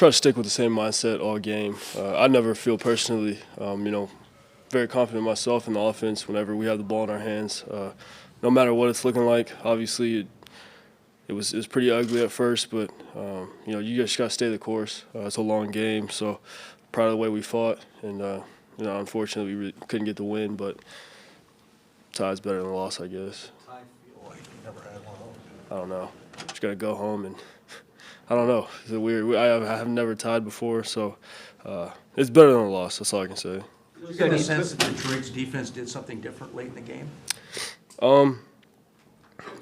try to stick with the same mindset all game. I never feel personally, very confident in myself in the offense whenever we have the ball in our hands. No matter what it's looking like, obviously it was pretty ugly at first, but you just got to stay the course. It's a long game, so proud of the way we fought, and unfortunately we really couldn't get the win, but tie's better than a loss, I guess. Tie feel like you never had one of those. I don't know. Just gotta go home and I don't know. It's weird. I have never tied before, so it's better than a loss. That's all I can say. You got a sense that Detroit's defense did something different late in the game?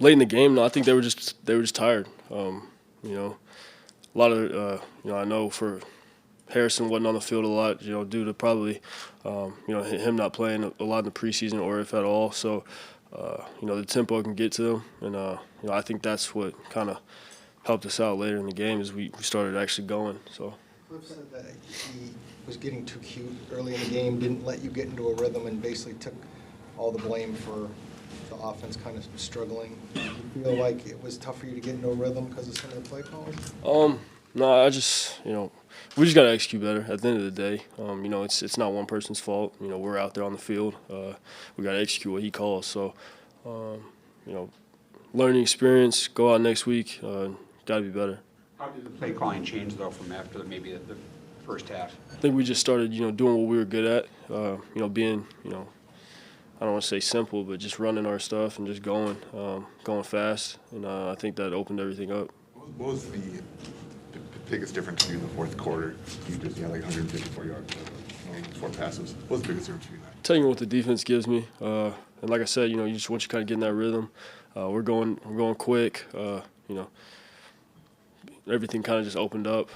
Late in the game, no, I think they were just tired. A lot of I know for Harrison wasn't on the field a lot, due to probably him not playing a lot in the preseason or if at all. So the tempo can get to them, and I think that's what kind of helped us out later in the game as we started actually going. So. Cliff said that he was getting too cute early in the game, didn't let you get into a rhythm, and basically took all the blame for the offense kind of struggling. Do you feel like it was tough for you to get into a rhythm because of some of the play calls? No, we just got to execute better at the end of the day. It's not one person's fault. We're out there on the field. We got to execute what he calls. So, learning experience, go out next week, got to be better. How did the play calling change, though, from after maybe the first half? I think we just started, doing what we were good at, being, I don't want to say simple, but just running our stuff and just going fast. And I think that opened everything up. What was the biggest difference for you in the fourth quarter? You had like 154 yards, 4 passes. What was the biggest difference for you? Telling you what the defense gives me, and like I said, you just want you kind of get in that rhythm. We're going quick. Everything kind of just opened up,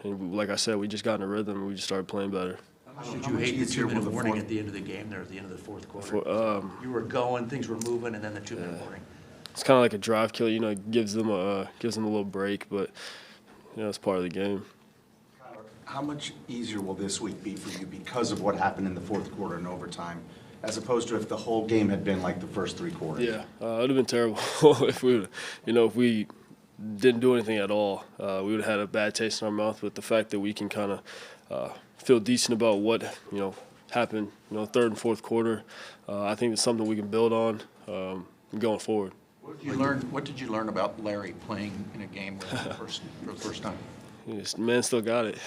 and like I said, we just got in a rhythm and we just started playing better. How much did you hate the 2-minute warning at the end of the game there at the end of the fourth quarter? You were going, things were moving, and then the 2-minute warning. It's kind of like a drive kill, it gives them a little break, but it's part of the game. How much easier will this week be for you because of what happened in the fourth quarter and overtime, as opposed to if the whole game had been like the first 3 quarters? Yeah, it would have been terrible if we didn't do anything at all. We would have had a bad taste in our mouth. But the fact that we can kind of feel decent about what happened, third and fourth quarter, I think it's something we can build on going forward. What did you learn about Larry playing in a game for the first time? Yes, man, still got it.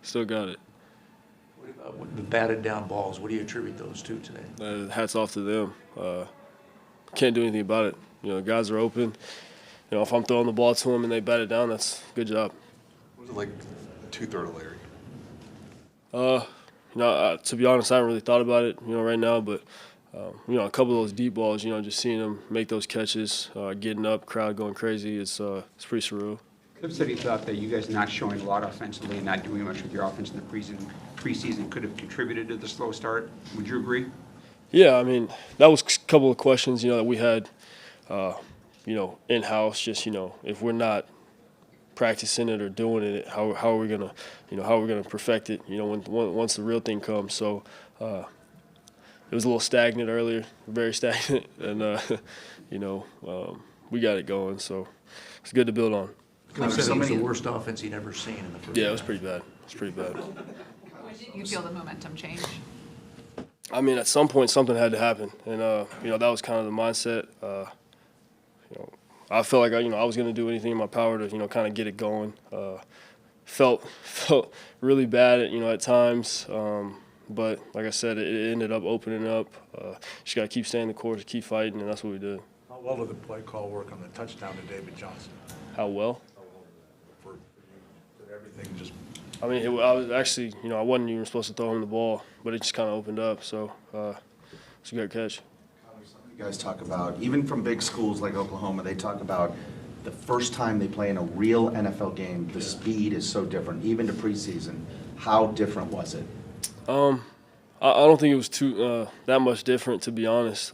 Still got it. What about the batted down balls? What do you attribute those to today? Hats off to them. Can't do anything about it. Guys are open. If I'm throwing the ball to them and they bat it down, that's a good job. What was it like two-third of Larry? To be honest, I haven't really thought about it, right now. But a couple of those deep balls, just seeing them make those catches, getting up, crowd going crazy, it's pretty surreal. Cliff said he thought that you guys not showing a lot offensively and not doing much with your offense in the preseason could have contributed to the slow start. Would you agree? Yeah, that was a couple of questions, that we had, in-house. Just, if we're not practicing it or doing it, how are we gonna, perfect it, once the real thing comes. So it was a little stagnant earlier, very stagnant, and we got it going. So it's good to build on. Cliff said it was the worst offense he'd ever seen in the first. Yeah, it was pretty bad. When did you feel the momentum change? At some point something had to happen, and that was kind of the mindset. I felt like I was going to do anything in my power to kind of get it going. Felt really bad at times, but like I said, it ended up opening up. Just got to keep staying the course, keep fighting, and that's what we did. How well did the play call work on the touchdown to David Johnson? How well? For you, did everything just? I was actually, I wasn't even supposed to throw him the ball, but it just kind of opened up. So it's a good catch. You guys talk about, even from big schools like Oklahoma, they talk about the first time they play in a real NFL game, the speed is so different, even to preseason. How different was it? I don't think it was too that much different, to be honest.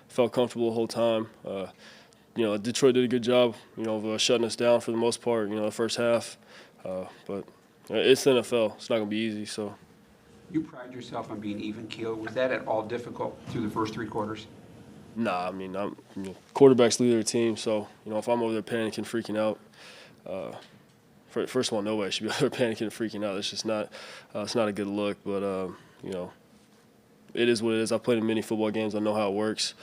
Felt comfortable the whole time. Detroit did a good job, of shutting us down for the most part, the first half. But it's the NFL. It's not going to be easy. So. You pride yourself on being even-keeled. Was that at all difficult through the first 3 quarters? Nah, quarterbacks lead their team. So, if I'm over there panicking, freaking out, first of all, nobody should be out there panicking and freaking out. It's just not it's not a good look. But you know, it is what it is. I played in many football games. I know how it works.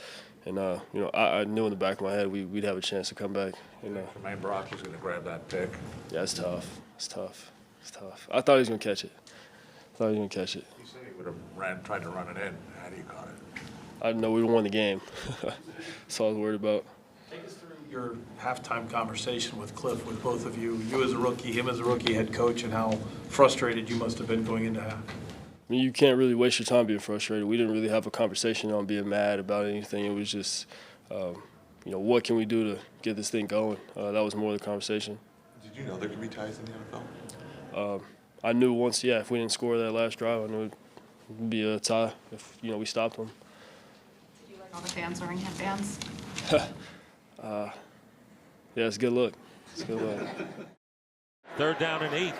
And, you know, I knew in the back of my head we'd have a chance to come back. And, Jermaine Brock was going to grab that pick. yeah, it's tough. It's tough. It's tough. I thought he was going to catch it. You said he would have tried to run it in. How do you caught it? I didn't know we would have won the game. That's all I was worried about. Take us through your halftime conversation with Cliff, with both of you. You as a rookie, him as a rookie head coach, and how frustrated you must have been going into half. I mean, you can't really waste your time being frustrated. We didn't really have a conversation on being mad about anything. It was just, you know, what can we do to get this thing going? That was more of the conversation. Did you know there could be ties in the NFL? I knew once, yeah, if we didn't score that last drive, I knew it would be a tie if, you know, we stopped them. Did you like all the fans wearing headbands? Yeah, it's a good look. It's a good look. 3rd down and 8.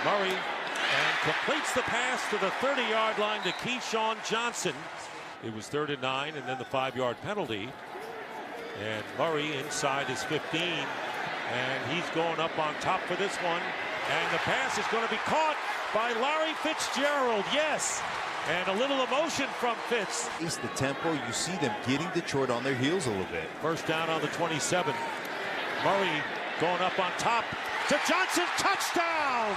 Murray and completes the pass to the 30-yard line to Keyshawn Johnson. It was 3rd and 9, and then the 5-yard penalty. And Murray inside his 15, and he's going up on top for this one. And the pass is going to be caught by Larry Fitzgerald. Yes, and a little emotion from Fitz. It's the tempo. You see them getting Detroit on their heels a little bit. 1st down on the 27. Murray going up on top to Johnson. Touchdown!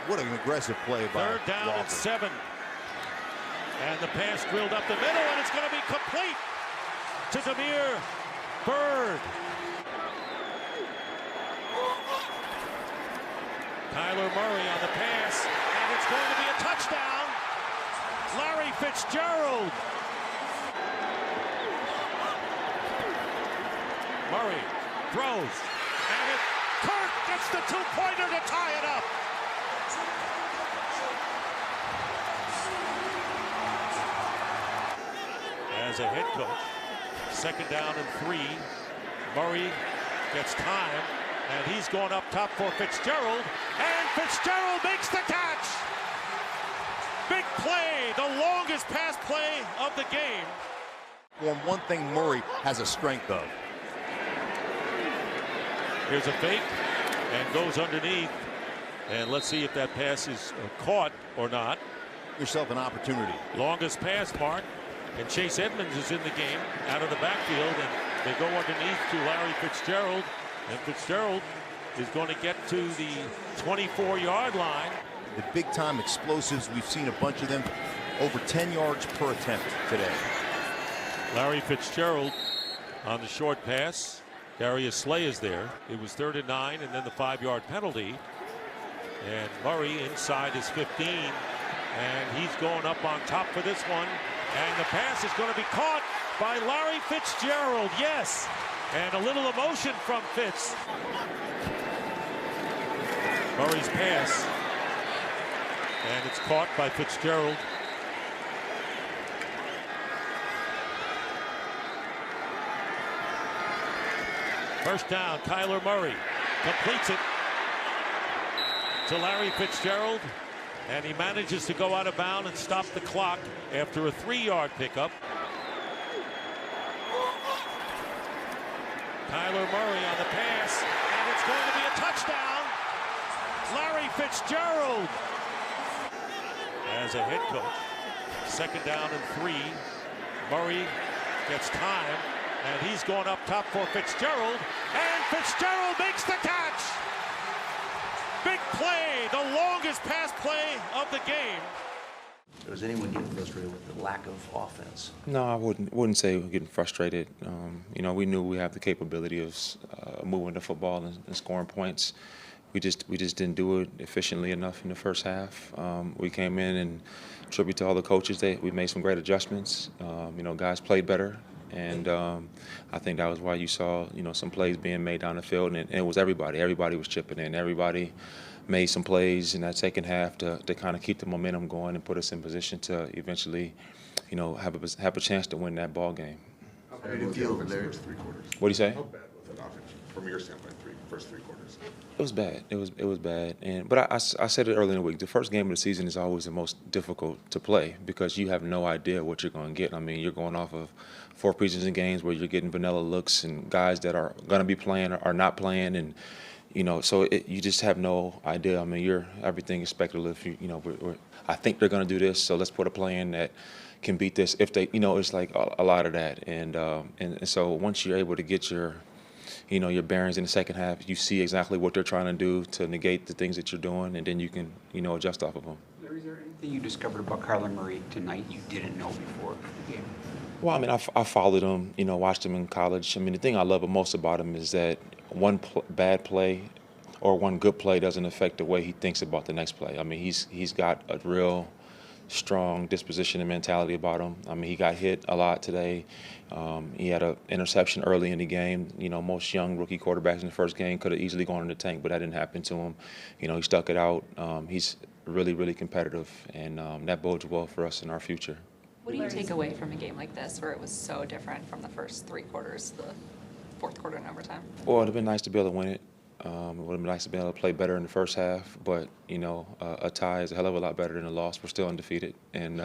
What an aggressive play by 3rd down Walker. and 7. And the pass drilled up the middle, and it's going to be complete to Demir Bird. Kyler Murray on the pass, and it's going to be a touchdown. Larry Fitzgerald. Murray throws, and Kirk gets the 2-pointer to tie it up. As a head coach, 2nd down and 3. Murray gets time, and he's going up top for Fitzgerald, and Fitzgerald makes the catch. Big play, the longest pass play of the game. Well, one thing Murray has a strength of. Here's a fake, and goes underneath, and let's see if that pass is caught or not. Yourself an opportunity. Longest pass mark. And Chase Edmonds is in the game out of the backfield, and they go underneath to Larry Fitzgerald, and Fitzgerald is going to get to the 24-yard line. The big-time explosives, we've seen a bunch of them, over 10 yards per attempt today. Larry Fitzgerald on the short pass. Darius Slay is there. It was 3rd and 9, and then the 5-yard penalty. And Murray inside his 15, and he's going up on top for this one. And the pass is going to be caught by Larry Fitzgerald. Yes, and a little emotion from Fitz. Murray's pass, and it's caught by Fitzgerald. First down, Kyler Murray completes it to Larry Fitzgerald. And he manages to go out of bounds and stop the clock after a 3-yard pickup. Kyler Murray on the pass, and it's going to be a touchdown. Larry Fitzgerald. As a head coach, 2nd down and 3. Murray gets time, and he's going up top for Fitzgerald, and Fitzgerald makes the catch. Big play, the longest pass play of the game. Does anyone get frustrated with the lack of offense? No, I wouldn't say we're getting frustrated. You know, we knew we have the capability of moving the football and scoring points. We just didn't do it efficiently enough in the first half. We came in and tribute to all the coaches. We made some great adjustments. You know, guys played better. And I think that was why you saw, you know, some plays being made down the field, and it was everybody. Everybody was chipping in. Everybody made some plays in that second half to kind of keep the momentum going and put us in position to eventually, you know, have a chance to win that ball game. How bad was the offense the first 3 quarters? What do you say? How bad was that offense from your standpoint, 3? first 3 quarters? It was bad. It was bad. But I said it earlier in the week. The first game of the season is always the most difficult to play because you have no idea what you're going to get. I mean, you're going off of 4 preseason games where you're getting vanilla looks and guys that are going to be playing are not playing, and so you just have no idea. I mean, everything is speculative. I think they're going to do this, so let's put a plan that can beat this. If they, it's like a lot of that, and so once you're able to get your bearings in the second half, you see exactly what they're trying to do to negate the things that you're doing, and then you can, adjust off of them. Larry, is there anything you discovered about Kyler Murray tonight you didn't know before the game? Well, I mean, I followed him, watched him in college. I mean, the thing I love most about him is that one bad play or one good play doesn't affect the way he thinks about the next play. I mean, he's got a real strong disposition and mentality about him. I mean, he got hit a lot today. He had an interception early in the game. Most young rookie quarterbacks in the first game could have easily gone in the tank, but that didn't happen to him. He stuck it out. He's really, really competitive, and that bodes well for us in our future. What do you take away from a game like this where it was so different from the first 3 quarters, the fourth quarter and overtime? Well, it would have been nice to be able to win it. It would have been nice to be able to play better in the first half, but a tie is a hell of a lot better than a loss. We're still undefeated, and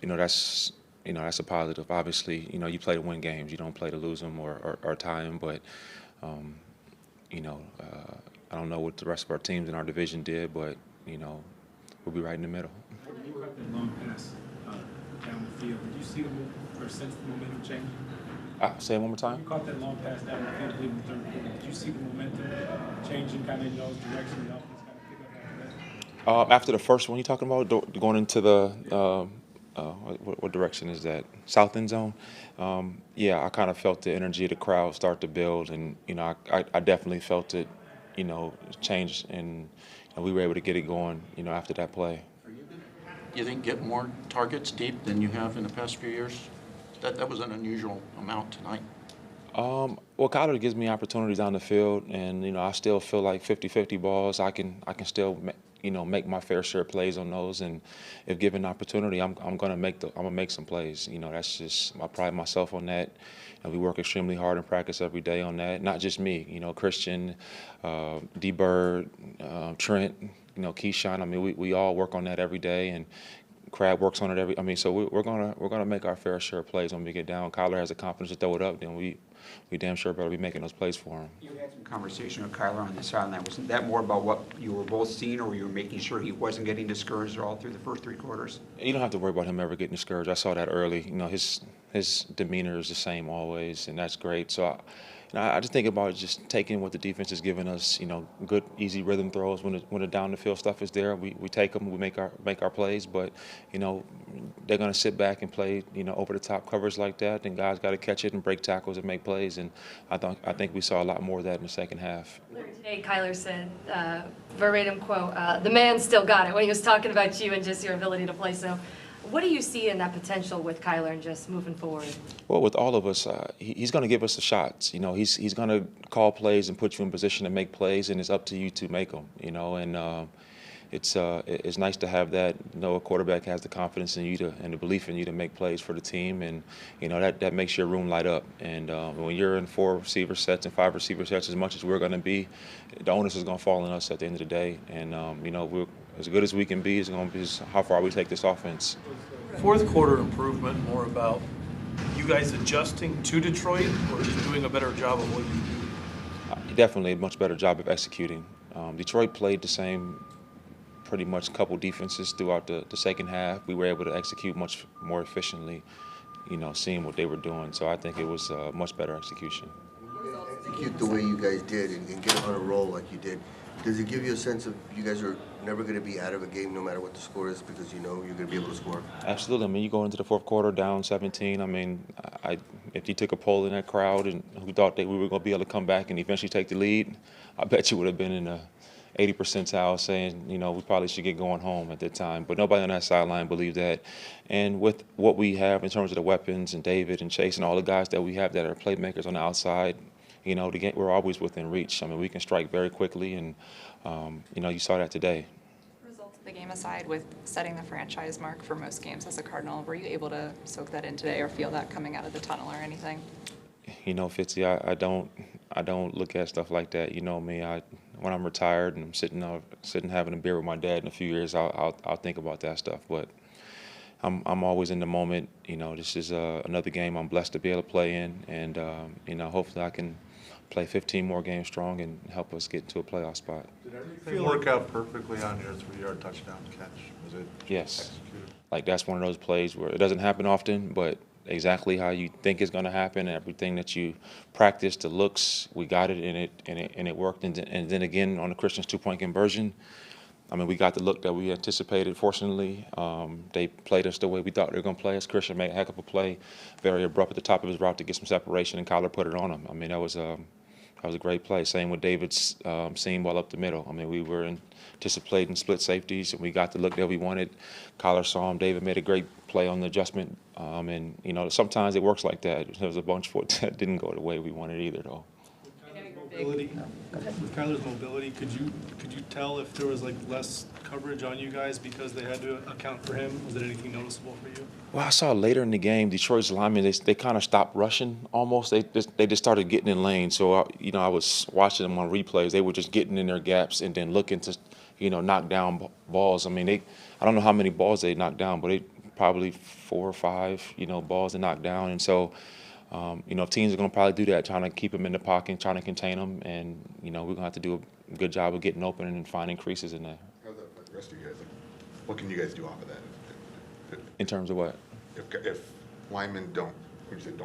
that's that's a positive. Obviously, you play to win games. You don't play to lose them or tie them. But I don't know what the rest of our teams in our division did, but we'll be right in the middle. You caught that long pass down the field. Did you see or sense the momentum changing? Say it one more time. You caught that long pass down the field late in the third quarter. Did you see the momentum changing kind of in those directions? The offense kind of pick up after that? After the first one, you talking about going into the what direction is that? South end zone. Yeah, I kind of felt the energy of the crowd start to build, and I definitely felt it, change, and we were able to get it going, after that play. You think get more targets deep than you have in the past few years? That was an unusual amount tonight. Well, Kyler gives me opportunities down the field, and I still feel like 50-50 balls. I can still make my fair share of plays on those, and if given the opportunity, I'm gonna make some plays. That's just I pride myself on that, and we work extremely hard in practice every day on that. Not just me, Christian, D. Bird, Trent, Keyshawn. I mean, we all work on that every day, and Crab works on it so we're gonna make our fair share of plays when we get down. Kyler has the confidence to throw it up, then we damn sure better be making those plays for him. You had some conversation with Kyler on the sideline. Wasn't that more about what you were both seeing, or you were making sure he wasn't getting discouraged all through the first 3 quarters? You don't have to worry about him ever getting discouraged. I saw that early. His demeanor is the same always, and that's great. So I just think about just taking what the defense is giving us. Good, easy rhythm throws when the down the field stuff is there. We take them. We make our plays, but they're gonna sit back and play over the top coverage like that. Then guys got to catch it and break tackles and make plays. And I think we saw a lot more of that in the second half. Today, Kyler said, verbatim quote, "The man still got it," when he was talking about you and just your ability to play. So, what do you see in that potential with Kyler and just moving forward? Well, with all of us, he's going to give us the shots. He's going to call plays and put you in position to make plays, and it's up to you to make them. And it's nice to have that. A quarterback has the confidence in you and the belief in you to make plays for the team, and that makes your room light up. And when you're in 4 receiver sets and 5 receiver sets, as much as we're going to be, the onus is going to fall on us at the end of the day. And we're as good as we can be. It's going to be how far we take this offense. Fourth quarter improvement more about you guys adjusting to Detroit, or just doing a better job of what you do? Definitely a much better job of executing. Detroit played the same pretty much couple defenses throughout the second half. We were able to execute much more efficiently, seeing what they were doing. So I think it was much better execution. Execute the way you guys did and get on a roll like you did. Does it give you a sense of you guys are never going to be out of a game no matter what the score is, because you're going to be able to score? Absolutely. I mean, you go into the fourth quarter down 17. I mean, if you took a poll in that crowd and who thought that we were going to be able to come back and eventually take the lead, I bet you would have been in the 80 percentile saying, we probably should get going home at that time. But nobody on that sideline believed that. And with what we have in terms of the weapons and David and Chase and all the guys that we have that are playmakers on the outside, the game, we're always within reach. I mean, we can strike very quickly, and, you saw that today. Results of the game aside, with setting the franchise mark for most games as a Cardinal, were you able to soak that in today or feel that coming out of the tunnel or anything? you know, Fitzy, I don't look at stuff like that. You know me. When I'm retired and I'm sitting having a beer with my dad in a few years, I'll think about that stuff. But I'm always in the moment. You know, this is another game I'm blessed to be able to play in, and you know, hopefully I can play 15 more games strong and help us get into a playoff spot. Did everything work out perfectly on your 3-yard touchdown catch? Was it Yes. executed? Like, that's one of those plays where it doesn't happen often, but exactly how you think it's going to happen, everything that you practice, the looks, we got it, and it worked. And then again, on the Christians' 2-point conversion, I mean, we got the look that we anticipated, fortunately. They played us the way we thought they were going to play us. Christian made a heck of a play, very abrupt at the top of his route to get some separation, and Kyler put it on him. I mean, that was a great play. Same with David's seam ball up the middle. I mean, we were anticipating split safeties, and we got the look that we wanted. Kyler saw him. David made a great play on the adjustment. And, you know, sometimes it works like that. There was a bunch that didn't go the way we wanted either, though. With Kyler's mobility, could you tell if there was like less coverage on you guys because they had to account for him? Was it anything noticeable for you? Well, I saw later in the game, Detroit's linemen, they kind of stopped rushing almost. They just started getting in lane. So, you know, I was watching them on replays. They were just getting in their gaps and then looking to, you know, knock down balls. I mean, I don't know how many balls they knocked down, but they probably 4 or 5, you know, balls to knock down. And so, you know, teams are going to probably do that, trying to keep them in the pocket, trying to contain them. And, you know, we're going to have to do a good job of getting open and finding creases in there. How's that affect the rest of you guys? Like, what can you guys do off of that? In terms of what? If linemen don't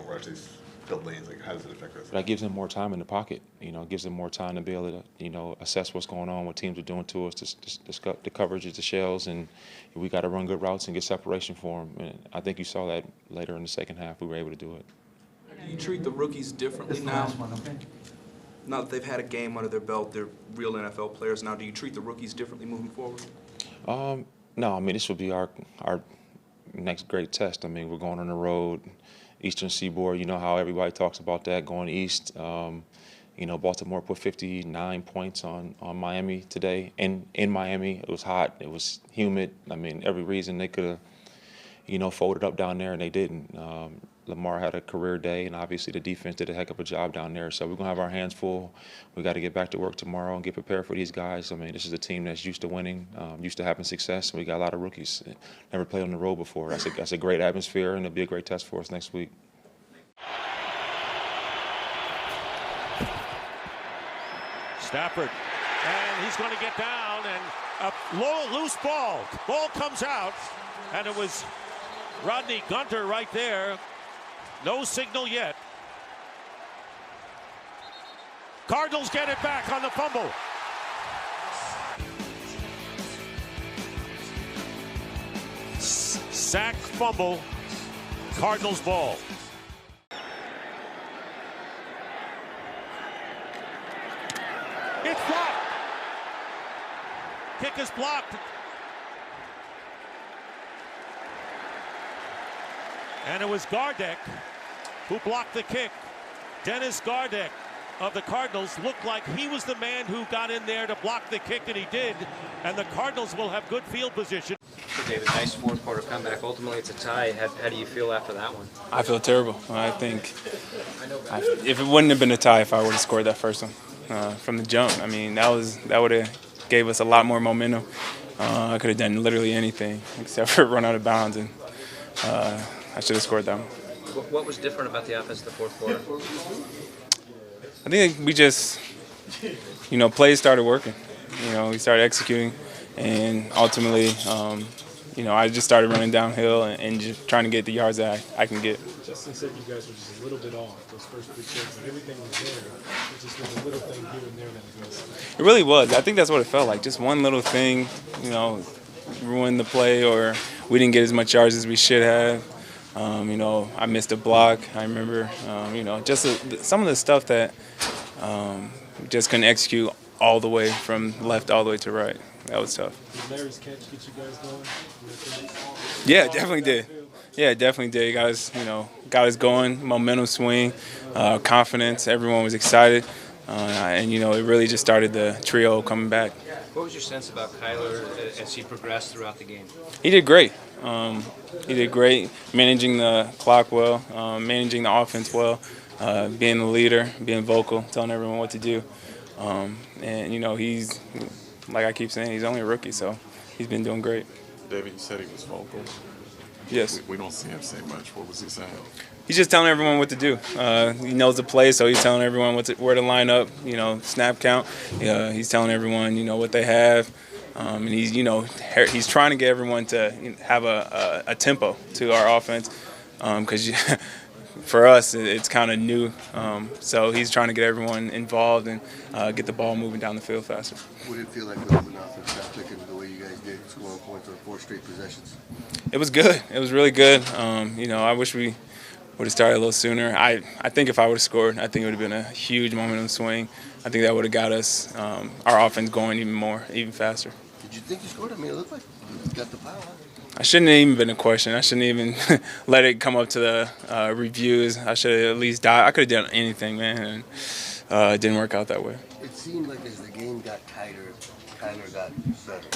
rush these build lanes, like, how does it affect us? That gives them more time in the pocket. You know, it gives them more time to be able to, you know, assess what's going on, what teams are doing to us, the coverages, the shells, and we got to run good routes and get separation for them. And I think you saw that later in the second half. We were able to do it. Do you treat the rookies differently now? Now that they've had a game under their belt, they're real NFL players now. Do you treat the rookies differently moving forward? No, I mean, this will be our next great test. I mean, we're going on the road, Eastern Seaboard. You know how everybody talks about that, going east. You know, Baltimore put 59 points on Miami today. In Miami, it was hot, it was humid. I mean, every reason they could have, you know, folded up down there, and they didn't. Lamar had a career day, and obviously the defense did a heck of a job down there. So we're going to have our hands full. We got to get back to work tomorrow and get prepared for these guys. I mean, this is a team that's used to winning, used to having success, and we got a lot of rookies. Never played on the road before. That's a great atmosphere, and it'll be a great test for us next week. Stafford, and he's going to get down, and a low, loose ball. Ball comes out, and it was Rodney Gunter right there. No signal yet. Cardinals get it back on the fumble. Sack, fumble, Cardinals ball. It's blocked. Kick is blocked. And it was Gardeck who blocked the kick. Dennis Gardeck of the Cardinals looked like he was the man who got in there to block the kick, and he did. And the Cardinals will have good field position. So David, nice fourth quarter comeback. Ultimately, it's a tie. How do you feel after that one? I feel terrible. I think if it wouldn't have been a tie if I would have scored that first one from the jump. I mean, that would have gave us a lot more momentum. I could have done literally anything except for run out of bounds, and I should have scored that one. What was different about the offense in the fourth quarter? I think we just, you know, plays started working. You know, we started executing, and ultimately, you know, I just started running downhill and just trying to get the yards that I can get. Justin said you guys were just a little bit off those first 3 quarters, but everything was there. It just was a little thing here and there that it was. It really was. I think that's what it felt like. Just one little thing, you know, ruined the play, or we didn't get as much yards as we should have. You know, I missed a block. I remember, you know, just some of the stuff that just couldn't execute all the way from left all the way to right. That was tough. Did Larry's catch get you guys going? Yeah, definitely did. Yeah, definitely did. Got us going. Momentum swing, confidence. Everyone was excited, and you know, it really just started the trio coming back. What was your sense about Kyler as he progressed throughout the game? He did great. He did great, managing the clock well, managing the offense well. being the leader, being vocal, telling everyone what to do. And, you know, he's, like I keep saying, he's only a rookie, so he's been doing great. David, you said he was vocal. Yes. We don't see him say much. What was he saying? He's just telling everyone what to do. He knows the play, so he's telling everyone where to line up, you know, snap count. He's telling everyone, you know, what they have. And he's, you know, he's trying to get everyone to have a tempo to our offense because for us, it's kind of new. So he's trying to get everyone involved and get the ball moving down the field faster. What did it feel like with an offense not clicking the way you guys did, scoring points on 4 straight possessions? It was good. It was really good. You know, I wish we would have started a little sooner. I think if I would have scored, I think it would have been a huge momentum swing. I think that would have got us our offense going even faster. Did you think you scored? I mean, it looked like you got the power. I shouldn't have even been a question. I shouldn't even let it come up to the reviews. I should have at least died. I could have done anything, man, and it didn't work out that way. It seemed like as the game got tighter, Kyler got better.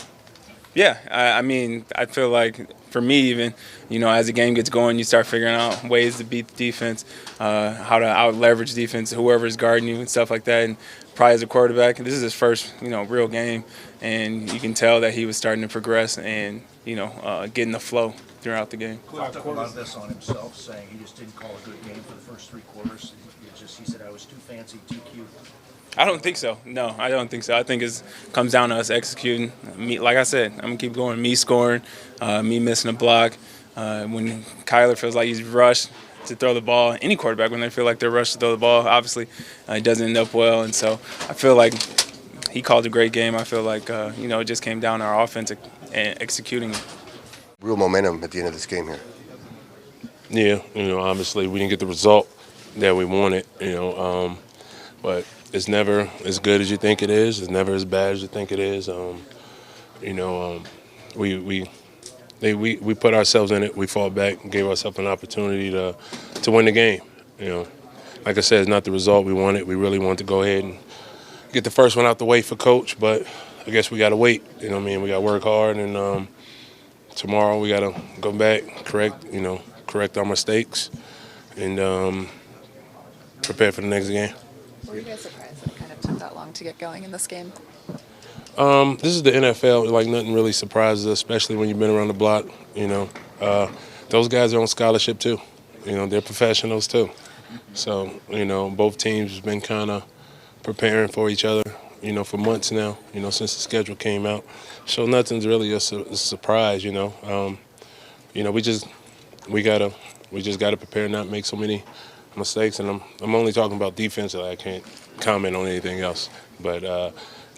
Yeah, I mean, I feel like for me even, you know, as the game gets going, you start figuring out ways to beat the defense, how to out-leverage defense, whoever's guarding you and stuff like that. And probably as a quarterback, this is his first, you know, real game, and you can tell that he was starting to progress and, you know, getting the flow throughout the game. Cliff took a lot of this on himself, saying he just didn't call a good game for the first 3 quarters. He said I was too fancy, too cute. I don't think so. No, I don't think so. I think it comes down to us executing. Me, like I said, I'm going to keep going. Me scoring, me missing a block. When Kyler feels like he's rushed to throw the ball, any quarterback, when they feel like they're rushed to throw the ball, obviously it doesn't end up well. And so I feel like he called a great game. I feel like, you know, it just came down to our offense and executing. Real momentum at the end of this game here. Yeah, you know, obviously we didn't get the result that we wanted, you know, but it's never as good as you think it is. It's never as bad as you think it is. You know, we put ourselves in it. We fought back and gave ourselves an opportunity to win the game. You know, like I said, it's not the result we wanted. We really wanted to go ahead and get the first one out the way for Coach, but I guess we got to wait. You know what I mean? We got to work hard, and tomorrow we got to go back, correct our mistakes, and prepare for the next game. Were you guys surprised that it kind of took that long to get going in this game? This is the NFL. Like, nothing really surprises us, especially when you've been around the block. You know, those guys are on scholarship too. You know, they're professionals too. So, you know, both teams have been kind of preparing for each other, you know, for months now, you know, since the schedule came out. So nothing's really a surprise, you know. You know, we just gotta prepare, not make so many mistakes. And I'm only talking about defensively. I can't comment on anything else. But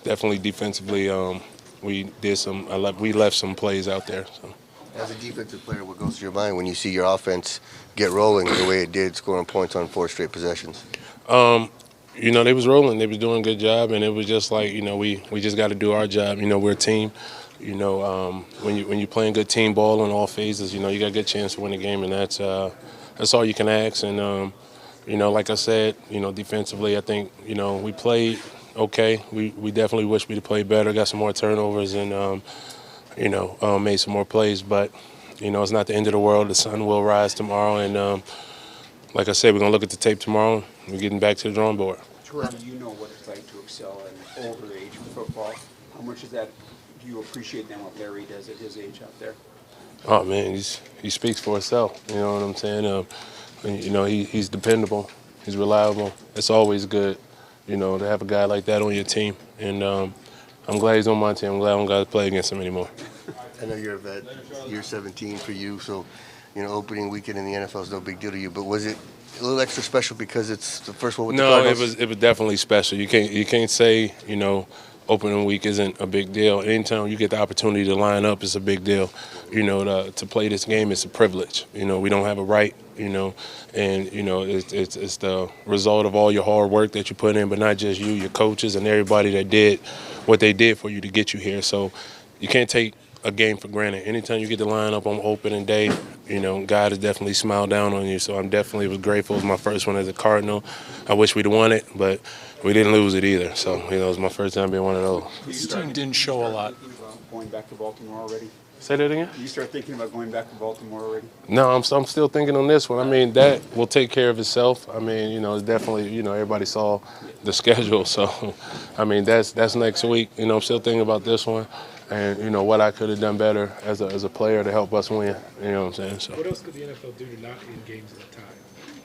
definitely defensively, we left some plays out there. So. As a defensive player, what goes through your mind when you see your offense get rolling the way it did, scoring points on 4 straight possessions? You know, they was rolling. They was doing a good job, and it was just like, you know, we just got to do our job. You know, we're a team. You know, when you're playing good team ball in all phases, you know, you got a good chance to win the game, and that's all you can ask. And you know, like I said, you know, defensively, I think, you know, we played okay. We definitely wish we'd played better. Got some more turnovers and you know, made some more plays, but you know, it's not the end of the world. The sun will rise tomorrow, and like I said, we're gonna look at the tape tomorrow. We're getting back to the drawing board. Terrell, you know what it's like to excel at an older age for football. How much is that? Do you appreciate then what Larry does at his age out there? Oh man, he speaks for himself. You know what I'm saying? You know, he's dependable. He's reliable. It's always good, you know, to have a guy like that on your team. And I'm glad he's on my team. I'm glad I don't got to play against him anymore. I know you're a vet. Year 17 for you, so you know, opening weekend in the NFL is no big deal to you. But was it a little extra special because it's the first one with the Cardinals? No, it was definitely special. You can't say, you know, opening week isn't a big deal. Anytime you get the opportunity to line up, it's a big deal. You know, to play this game, it's a privilege. You know, we don't have a right, you know, and, you know, it's the result of all your hard work that you put in, but not just you, your coaches and everybody that did what they did for you to get you here. So you can't take a game for granted. Anytime you get to line up on opening day, you know, God has definitely smiled down on you. So I'm definitely was grateful. It was my first one as a Cardinal. I wish we'd won it, but we didn't lose it either. So, you know, it was my first time being one of those. This team didn't show a lot going back to Baltimore already? Say that again? You start thinking about going back to Baltimore already? No, I'm still thinking on this one. I mean, that will take care of itself. I mean, you know, it's definitely, you know, everybody saw the schedule. So, I mean, that's next week. You know, I'm still thinking about this one and, you know, what I could have done better as a player to help us win. You know what I'm saying? So. What else could the NFL do to not end games at a time?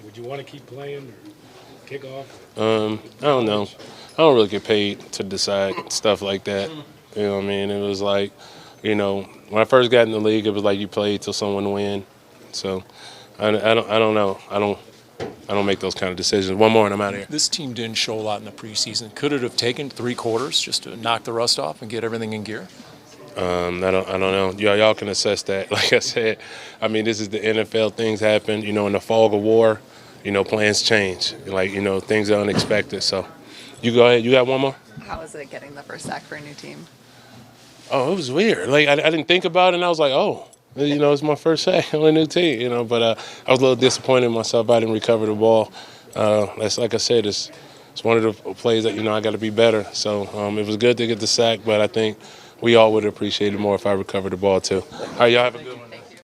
Would you want to keep playing or kick off? I don't know. I don't really get paid to decide stuff like that. You know what I mean? It was like, you know, when I first got in the league, it was like you played till someone win. So I don't know. I don't make those kind of decisions. One more and I'm out of here. This team didn't show a lot in the preseason. Could it have taken 3 quarters just to knock the rust off and get everything in gear? I don't know. Y'all can assess that. Like I said, I mean, this is the NFL. Things happen. You know, in the fog of war, you know, plans change. Like, you know, things are unexpected. So you go ahead. You got one more? How was it getting the first sack for a new team? Oh, it was weird. Like, I didn't think about it, and I was like, oh, you know, it's my first sack on a new team, you know. But I was a little disappointed in myself. I didn't recover the ball. That's like I said, it's one of the plays that, you know, I got to be better. So it was good to get the sack, but I think we all would have appreciated more if I recovered the ball, too. All right, y'all have a good